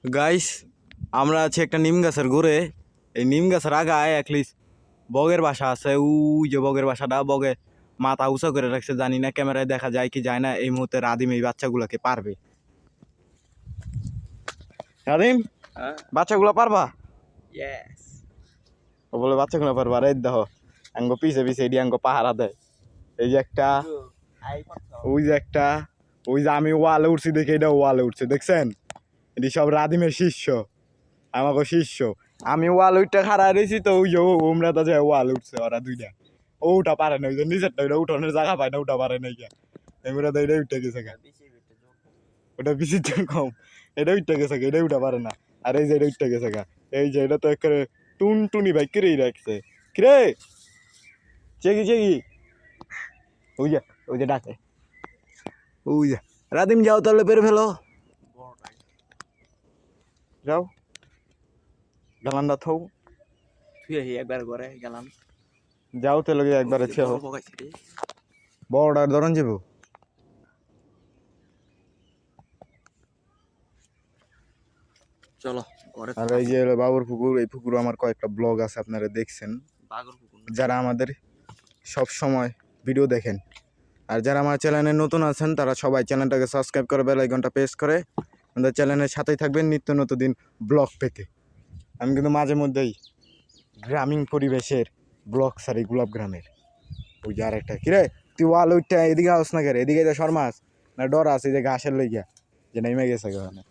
Guys আমরা আছি একটা নিম গাছের গোড়ে। এই নিম গাছের আগায় একলিস্ট বগের বাসা আছে। ওই যে বগের বাসাটা, বগে মাথা উঁচা করে রাখছে। জানি না ক্যামেরায় দেখা যায় কি যায় না। এই মুহূর্তে রাদিম এই বাচ্চাগুলোকে পারবে। রাদিম বাচ্চাগুলো পারবা? ও বলে বাচ্চাগুলো পারবা। রে দেখো আঙ্গ পিছে পিছে এডি আঙ্গ পাহারা দেয়। এই যে একটা, ওই যে একটা, ওই যে আমি ওয়ালে উঠছি দেখে এটা ওয়ালে উঠছে, দেখছেন? এটি সব রাদিমের শিষ্য, আমাকে শিষ্য। আমি ওয়াল উঠতে খাড়া রয়েছি তো ওই যে ওমরা তো যায় ওয়াল উঠছে ওরা দুইটা। ওটা পারে না, ওই যে নিজেরটা ওইটা উঠোনের জায়গা পায় না, ওটা পারে না। এমরা তো এটাই উঠতে গেছে গা, ওটা বেশির জন কম। এটা উঠতে গেছে গা, এটাই উঠা পারে না। আর এই যে এটা উঠতে গেছে গা, এই যে এটা তো একেবারে টুনটুনি ভাই কিরেই রাখছে। কিরে চেকি চেকি, ওই যে ডাকে, ওই যে রাদিম যাও তাহলে পেরে ফেলো, যাও গালান্ডা থৌ একবার ঘরে গেলাম, যাও তাহলে একবারে ছে বড়টার ধরন যাব। চলো ঘরে। আর এই যে হলো বাবুর পুকুর। এই পুকুর আমার কয়েকটা ব্লগ আছে, আপনারা দেখছেন যারা আমাদের সব সময় ভিডিও দেখেন। আর যারা আমার চ্যানেলে নতুন আছেন তারা সবাই চ্যানেলটাকে সাবস্ক্রাইব করে বেল আইকনটা প্রেস করে আমাদের চ্যানেলের সাথেই থাকবেন নিত্য নতুন দিন ব্লগ পেতে। আমি কিন্তু মাঝে মধ্যেই গ্রামীণ পরিবেশের ব্লগ সারি, গোলাপ গ্রামের। ওই যে আর একটা কিরে তুই ওয়াল ওইটা এদিকে আস না, করে এদিকে যে শর্মাস না ডর আছে যে ঘাসের লইয়া যে নেমে গেছে ওখানে।